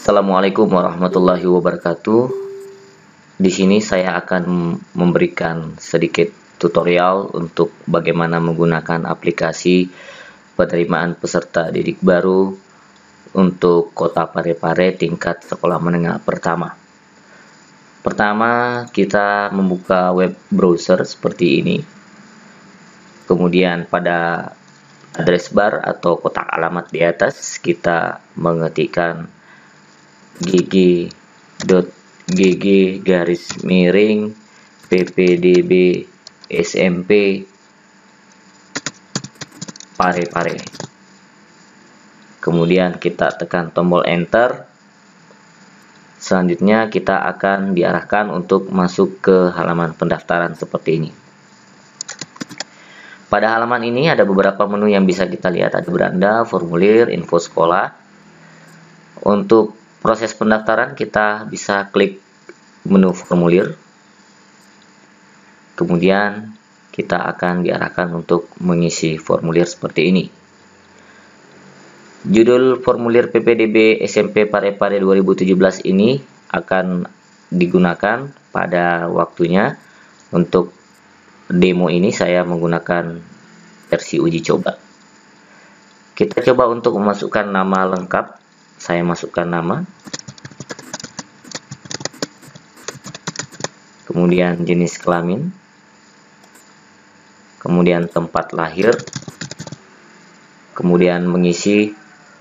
Assalamualaikum warahmatullahi wabarakatuh. Di sini saya akan memberikan sedikit tutorial untuk bagaimana menggunakan aplikasi penerimaan peserta didik baru untuk Kota Parepare tingkat sekolah menengah pertama. Pertama, kita membuka web browser seperti ini. Kemudian pada address bar atau kotak alamat di atas kita mengetikkan gg.ppdb SMP Parepare. Kemudian kita tekan tombol enter. Selanjutnya kita akan diarahkan untuk masuk ke halaman pendaftaran seperti ini. Pada halaman ini ada beberapa menu yang bisa kita lihat, ada beranda, formulir, info sekolah. Untuk proses pendaftaran kita bisa klik menu formulir. Kemudian kita akan diarahkan untuk mengisi formulir seperti ini. Judul formulir PPDB SMP Parepare 2017 ini akan digunakan pada waktunya. Untuk demo ini saya menggunakan versi uji coba. Kita coba untuk memasukkan nama lengkap. Saya masukkan nama. Kemudian jenis kelamin. Kemudian tempat lahir. Kemudian mengisi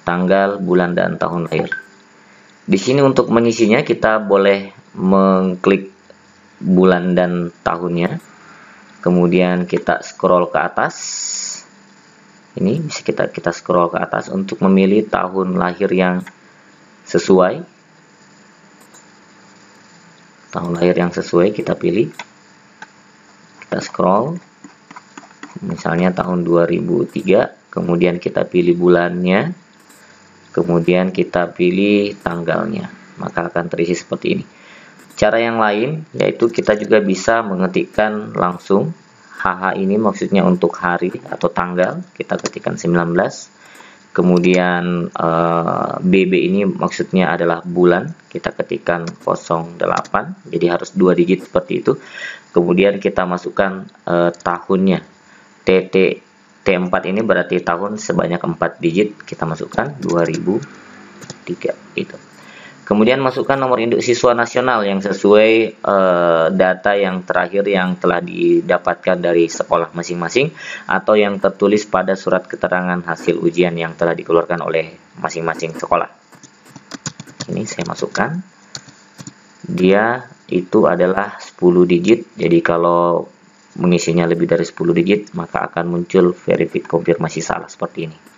tanggal, bulan, dan tahun lahir. Di sini untuk mengisinya kita boleh mengklik bulan dan tahunnya. Kemudian kita scroll ke atas. Ini bisa kita scroll ke atas untuk memilih tahun lahir yang sesuai. Tahun lahir yang sesuai kita pilih. Kita scroll. Misalnya tahun 2003, kemudian kita pilih bulannya. Kemudian kita pilih tanggalnya. Maka akan terisi seperti ini. Cara yang lain yaitu kita juga bisa mengetikkan langsung. HH ini maksudnya untuk hari atau tanggal, kita ketikkan 19. Kemudian BB ini maksudnya adalah bulan, kita ketikkan 08. Jadi harus 2 digit seperti itu. Kemudian kita masukkan tahunnya. T4 ini berarti tahun sebanyak 4 digit, kita masukkan 2003 itu. Kemudian masukkan nomor induk siswa nasional yang sesuai data yang terakhir yang telah didapatkan dari sekolah masing-masing atau yang tertulis pada surat keterangan hasil ujian yang telah dikeluarkan oleh masing-masing sekolah. Ini saya masukkan. Dia itu adalah 10 digit. Jadi kalau mengisinya lebih dari 10 digit maka akan muncul verified konfirmasi salah seperti ini.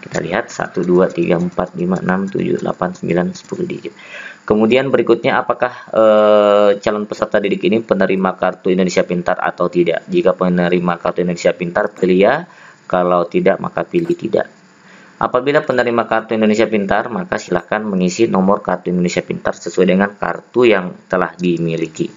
Kita lihat 1, 2, 3, 4, 5, 6, 7, 8, 9, 10 digit. Kemudian berikutnya apakah calon peserta didik ini penerima kartu Indonesia Pintar atau tidak. Jika penerima kartu Indonesia Pintar pilih ya, kalau tidak maka pilih tidak. Apabila penerima kartu Indonesia Pintar maka silahkan mengisi nomor kartu Indonesia Pintar sesuai dengan kartu yang telah dimiliki.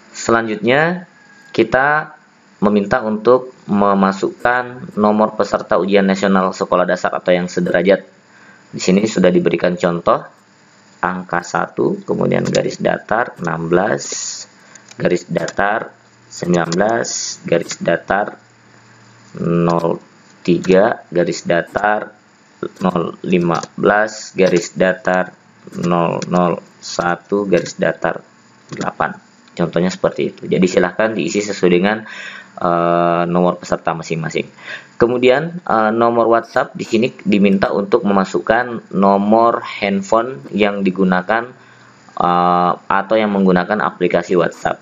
Selanjutnya kita meminta untuk memasukkan nomor peserta ujian nasional sekolah dasar atau yang sederajat. Di sini sudah diberikan contoh angka 1, kemudian garis datar 16, garis datar 19, garis datar 03, garis datar 015, garis datar 001, garis datar 8. Contohnya seperti itu. Jadi silahkan diisi sesuai dengan nomor peserta masing-masing. Kemudian nomor WhatsApp di sini diminta untuk memasukkan nomor handphone yang digunakan atau yang menggunakan aplikasi WhatsApp.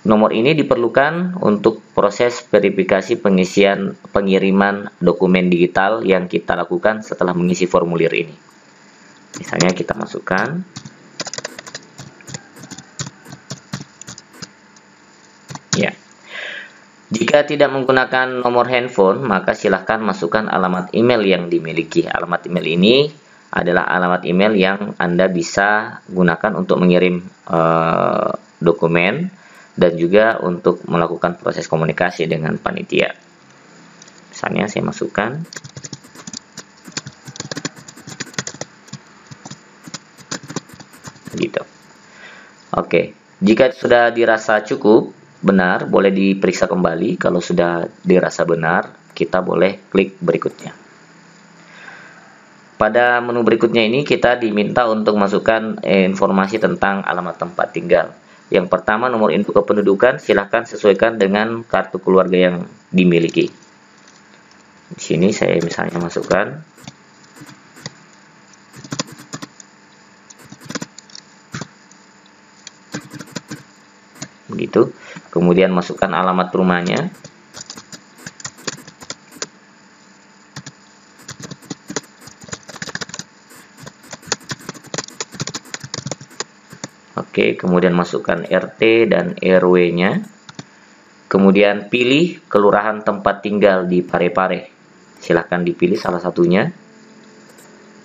Nomor ini diperlukan untuk proses verifikasi pengiriman dokumen digital yang kita lakukan setelah mengisi formulir ini. Misalnya kita masukkan. Ya. Jika tidak menggunakan nomor handphone, maka silahkan masukkan alamat email yang dimiliki. Alamat email ini adalah alamat email yang Anda bisa gunakan untuk mengirim dokumen dan juga untuk melakukan proses komunikasi dengan panitia. Misalnya saya masukkan. Gitu. Oke, jika sudah dirasa cukup benar, boleh diperiksa kembali. Kalau sudah dirasa benar, kita boleh klik berikutnya. Pada menu berikutnya ini kita diminta untuk masukkan informasi tentang alamat tempat tinggal. Yang pertama, nomor induk kependudukan silahkan sesuaikan dengan kartu keluarga yang dimiliki. Di sini saya misalnya masukkan begitu. Kemudian masukkan alamat rumahnya. Oke, kemudian masukkan RT dan RW-nya. Kemudian pilih kelurahan tempat tinggal di Parepare. Silahkan dipilih salah satunya.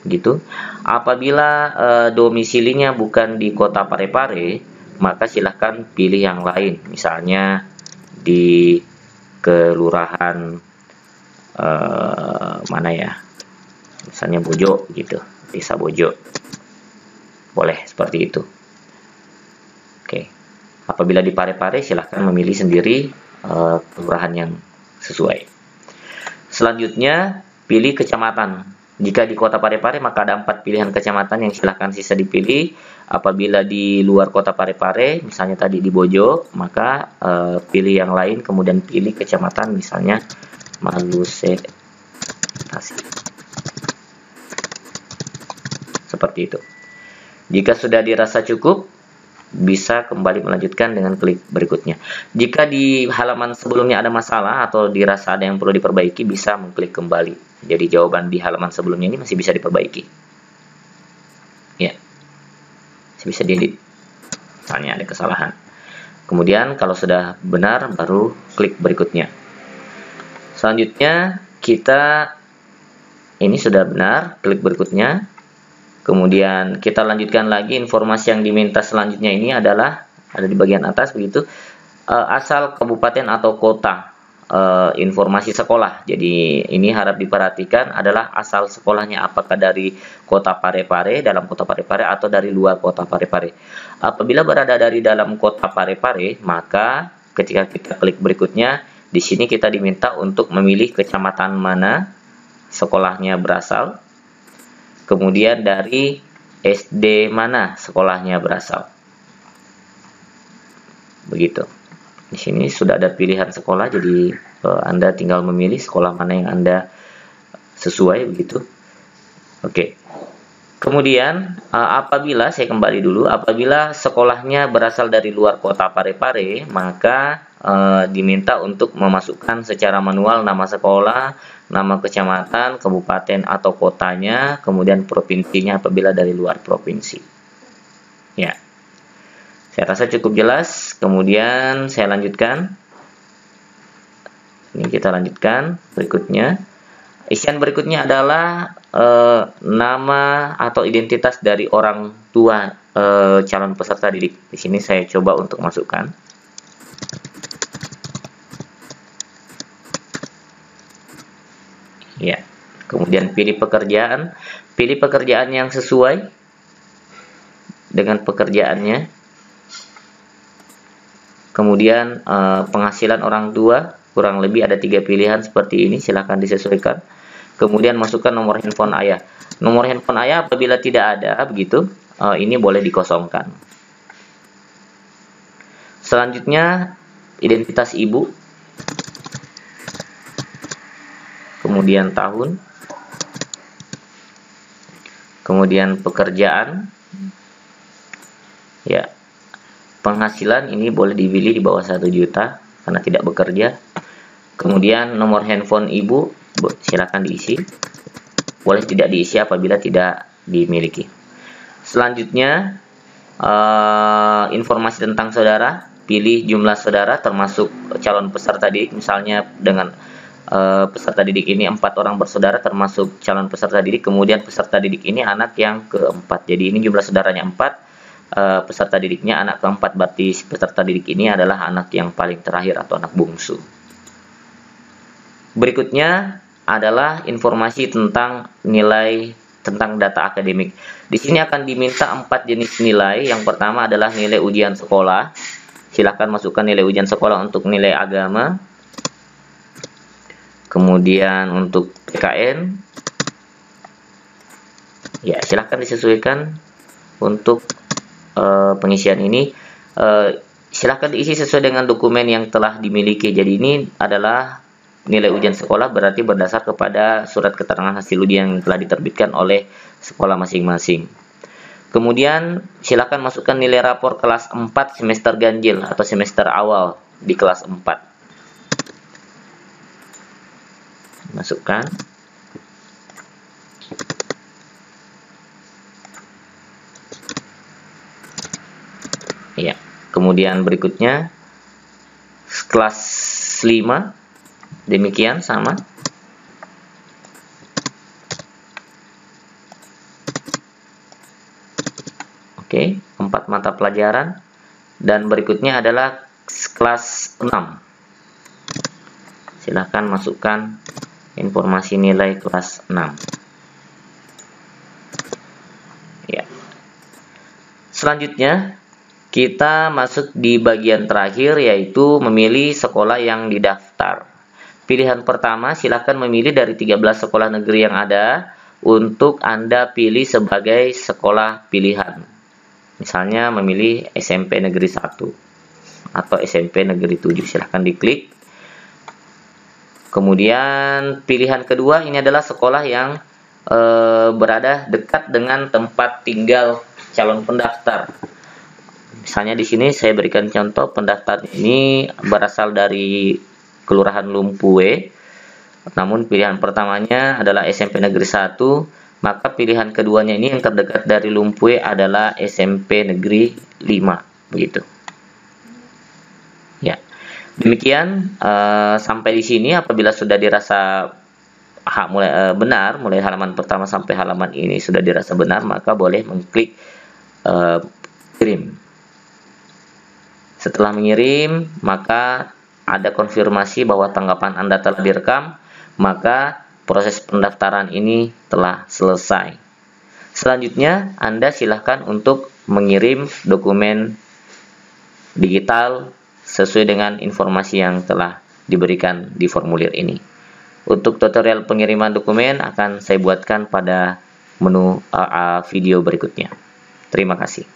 Gitu. Apabila domisilinya bukan di kota Parepare, maka silahkan pilih yang lain, misalnya di kelurahan mana ya, misalnya Bojo gitu, desa Bojo, boleh seperti itu. Oke, apabila di Parepare silahkan memilih sendiri kelurahan yang sesuai. Selanjutnya pilih kecamatan. Jika di kota Parepare maka ada 4 pilihan kecamatan yang silahkan sisa dipilih. Apabila di luar kota Parepare, misalnya tadi di Bojo, maka pilih yang lain, kemudian pilih kecamatan misalnya Maluse Tasik. Seperti itu. Jika sudah dirasa cukup, bisa kembali melanjutkan dengan klik berikutnya. Jika di halaman sebelumnya ada masalah atau dirasa ada yang perlu diperbaiki, bisa mengklik kembali. Jadi jawaban di halaman sebelumnya ini masih bisa diperbaiki. Ya, masih bisa diedit. Misalnya ada kesalahan. Kemudian kalau sudah benar, baru klik berikutnya. Selanjutnya kita ini sudah benar, klik berikutnya. Kemudian kita lanjutkan lagi. Informasi yang diminta selanjutnya ini adalah ada di bagian atas begitu, asal kabupaten atau kota, informasi sekolah. Jadi ini harap diperhatikan adalah asal sekolahnya, apakah dari kota Parepare, dalam kota Parepare, atau dari luar kota Parepare. Apabila berada dari dalam kota Parepare, maka ketika kita klik berikutnya, di sini kita diminta untuk memilih kecamatan mana sekolahnya berasal. Kemudian dari SD mana sekolahnya berasal. Begitu. Di sini sudah ada pilihan sekolah, jadi Anda tinggal memilih sekolah mana yang Anda sesuai begitu. Oke. Kemudian apabila saya kembali dulu, apabila sekolahnya berasal dari luar kota Parepare, maka diminta untuk memasukkan secara manual nama sekolah, nama kecamatan, kabupaten atau kotanya, kemudian provinsinya apabila dari luar provinsi. Ya, saya rasa cukup jelas. Kemudian saya lanjutkan. Ini kita lanjutkan berikutnya. Isian berikutnya adalah nama atau identitas dari orang tua calon peserta didik. Di sini saya coba untuk masukkan. Ya, kemudian pilih pekerjaan yang sesuai dengan pekerjaannya. Kemudian penghasilan orang tua, kurang lebih ada 3 pilihan seperti ini, silahkan disesuaikan. Kemudian masukkan nomor handphone ayah. Nomor handphone ayah apabila tidak ada begitu, ini boleh dikosongkan. Selanjutnya identitas ibu. Kemudian tahun, kemudian pekerjaan, ya, penghasilan ini boleh dipilih di bawah 1 juta karena tidak bekerja. Kemudian nomor handphone ibu silakan diisi, boleh tidak diisi apabila tidak dimiliki. Selanjutnya informasi tentang saudara, pilih jumlah saudara termasuk calon peserta didik, misalnya dengan peserta didik ini 4 orang bersaudara termasuk calon peserta didik, kemudian peserta didik ini anak yang keempat, jadi ini jumlah saudaranya 4, peserta didiknya anak keempat, berarti peserta didik ini adalah anak yang paling terakhir atau anak bungsu. Berikutnya adalah informasi tentang nilai tentang data akademik. Di sini akan diminta 4 jenis nilai. Yang pertama adalah nilai ujian sekolah. Silakan masukkan nilai ujian sekolah untuk nilai agama. Kemudian untuk PKN, ya silahkan disesuaikan untuk pengisian ini. Silahkan diisi sesuai dengan dokumen yang telah dimiliki. Jadi ini adalah nilai ujian sekolah, berarti berdasar kepada surat keterangan hasil ujian yang telah diterbitkan oleh sekolah masing-masing. Kemudian silakan masukkan nilai rapor kelas 4 semester ganjil atau semester awal di kelas 4. Masukkan. Ya, kemudian berikutnya kelas 5 demikian sama. Oke, 4 mata pelajaran. Dan berikutnya adalah kelas 6. Silahkan masukkan informasi nilai kelas 6. Ya. Selanjutnya kita masuk di bagian terakhir, yaitu memilih sekolah yang didaftar. Pilihan pertama, silakan memilih dari 13 sekolah negeri yang ada untuk Anda pilih sebagai sekolah pilihan. Misalnya memilih SMP Negeri 1 atau SMP Negeri 7, silahkan diklik. Kemudian pilihan kedua ini adalah sekolah yang berada dekat dengan tempat tinggal calon pendaftar. Misalnya di sini saya berikan contoh, pendaftar ini berasal dari Kelurahan Lumpue, namun pilihan pertamanya adalah SMP Negeri 1, maka pilihan keduanya ini yang terdekat dari Lumpue adalah SMP Negeri 5, begitu. Ya, demikian sampai di sini. Apabila sudah dirasa benar, mulai halaman pertama sampai halaman ini sudah dirasa benar, maka boleh mengklik kirim. Setelah mengirim, maka ada konfirmasi bahwa tanggapan Anda telah direkam, maka proses pendaftaran ini telah selesai. Selanjutnya, Anda silahkan untuk mengirim dokumen digital sesuai dengan informasi yang telah diberikan di formulir ini. Untuk tutorial pengiriman dokumen akan saya buatkan pada menu video berikutnya. Terima kasih.